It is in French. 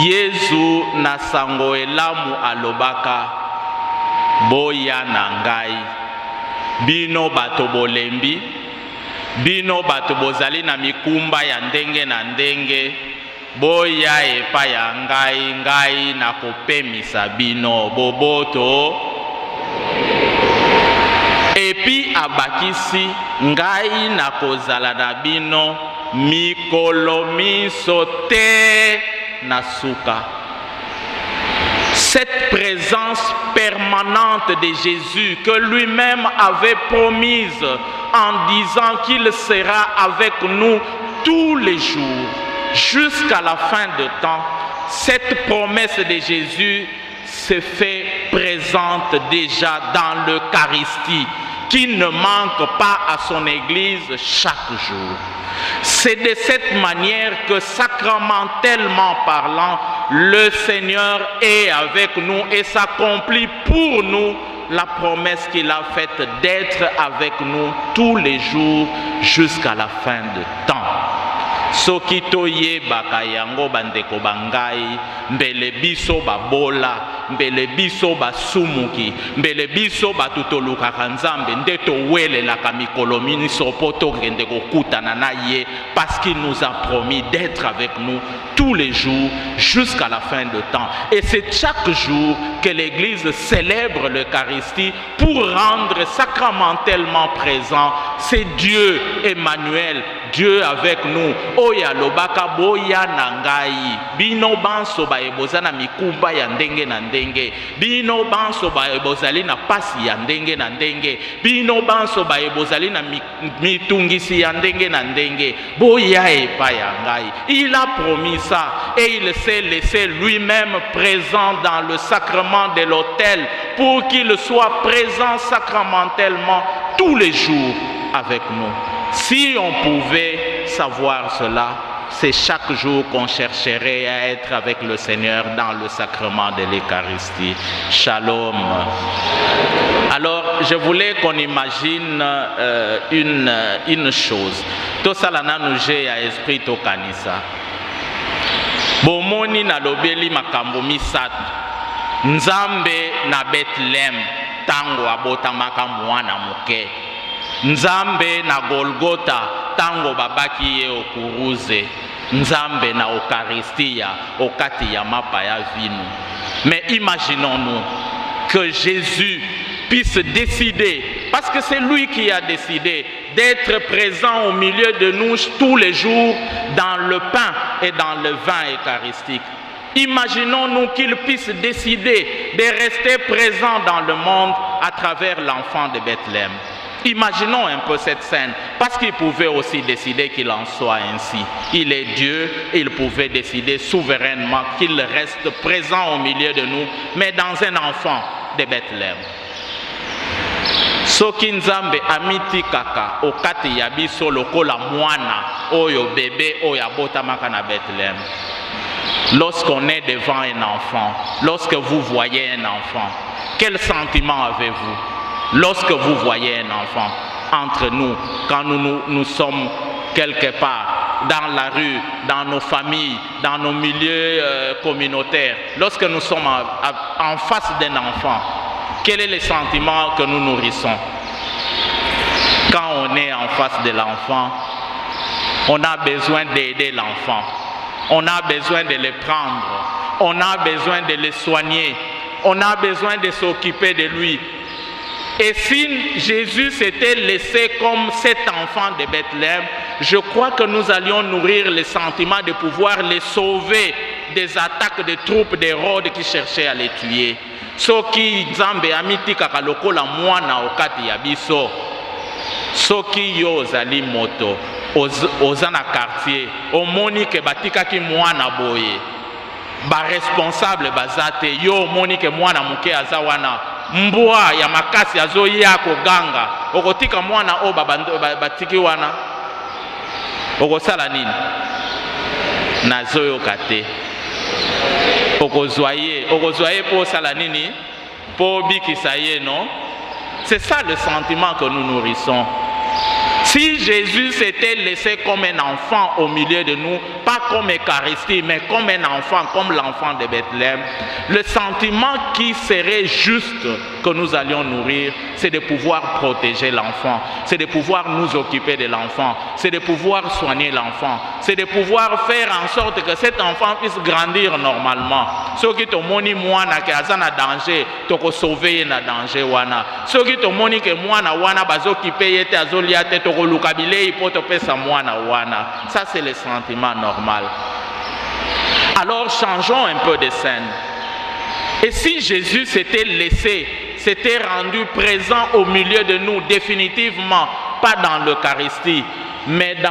Yesu na sango elamu alobaka boya na ngai bino bato bolembi bino bato bozali na mikumba ya ndenge na ndenge boya epa ya ngai na kopemisa bino boboto epi abakisi ngai na kozala na bino mikolo miso te na suka. Cette présence permanente de Jésus que lui-même avait promise en disant qu'il sera avec nous tous les jours jusqu'à la fin de temps, cette promesse de Jésus se fait présente déjà dans l'Eucharistie qui ne manque pas à son Église chaque jour. C'est de cette manière que sacramentellement parlant, le Seigneur est avec nous et s'accomplit pour nous la promesse qu'il a faite d'être avec nous tous les jours jusqu'à la fin de temps. Soki toyebaka yango bandeko bangai mbele biso babola mbele biso basumuki mbele biso batutolukaka nzambe nde towelelaka mikolo miso po tokende kokutana na ye parce qu'il nous a promis d'être avec nous tous les jours jusqu'à la fin de temps. Et c'est chaque jour que l'Église célèbre l'Eucharistie pour rendre sacramentellement présent c'est Dieu Emmanuel, Dieu avec nous. Oya lobaka boya na ngai bino banso ba ebozana mikumba ya ndenge na ndenge bino banso ba ebozali na pasi ya ndenge na ndenge bino banso ba ebozali na mitungisi ya ndenge na ndenge boya epa ya ngai. Il a promis ça et il s'est laissé lui-même présent dans le sacrement de l'autel pour qu'il soit présent sacramentellement tous les jours avec nous. Si on pouvait savoir cela, c'est chaque jour qu'on chercherait à être avec le Seigneur dans le sacrement de l'Eucharistie. Shalom. Alors, je voulais qu'on imagine une chose. Tout ça, là, nous j'ai à esprit to kanisa. Bomoni na lobeli makambo misatu. Nzambe na Bethlehem tango abotamaka mwana muke. Nzambe na Golgotha tango babaki ye okuruze. Nzambe na Eucharistia okati ya mapa ya vino. Mais imaginons-nous que Jésus puisse décider, parce que c'est lui qui a décidé d'être présent au milieu de nous tous les jours dans le pain et dans le vin eucharistique. Imaginons-nous qu'il puisse décider de rester présent dans le monde à travers l'enfant de Bethléem. Imaginons un peu cette scène, parce qu'il pouvait aussi décider qu'il en soit ainsi. Il est Dieu et il pouvait décider souverainement qu'il reste présent au milieu de nous, mais dans un enfant de Bethléem. Soki nzambe amiti kaka okati ya biso lokola mwana oyo bébé oyo abotamaka na Bethléem. Lorsqu'on est devant un enfant, lorsque vous voyez un enfant, quel sentiment avez-vous? Lorsque vous voyez un enfant entre nous, quand nous sommes quelque part, dans la rue, dans nos familles, dans nos milieux communautaires, lorsque nous sommes en face d'un enfant, quel est le sentiment que nous nourrissons? Quand on est en face de l'enfant, on a besoin d'aider l'enfant, on a besoin de le prendre, on a besoin de le soigner, on a besoin de s'occuper de lui. Et si Jésus s'était laissé comme cet enfant de Bethléem, je crois que nous allions nourrir le sentiment de pouvoir les sauver des attaques de troupes d'Hérode qui cherchaient à les tuer. Soki nzambe amiti kaka lokola mwana okati ya biso. Soki yo ozali moto oza na quartier omoni ke batikaki mwana boye. Ba responsable bazate yo omoni ke mwana muke aza wana mbwa ya makasi azoya koganga okotika mwana o batiki wana okosala nini nazoyoka te okozwaye po sala nini po bikisa ye non. C'est ça le sentiment que nous nourrissons. Si Jésus s'était laissé comme un enfant au milieu de nous, pas comme Eucharistie, mais comme un enfant, comme l'enfant de Bethléem, le sentiment qui serait juste que nous allions nourrir, c'est de pouvoir protéger l'enfant, c'est de pouvoir nous occuper de l'enfant, c'est de pouvoir soigner l'enfant, c'est de pouvoir faire en sorte que cet enfant puisse grandir normalement. Ceux qui te moni mwana qui a un danger, te sauver na danger wana. Ceux qui te moni que mwana wana bazo qui paye te azoliate te kolukabile pour te pesa mwana wana. Ça c'est le sentiment normal. Alors changeons un peu de scène. Et si Jésus s'était laissé, s'était rendu présent au milieu de nous définitivement, pas dans l'Eucharistie, mais dans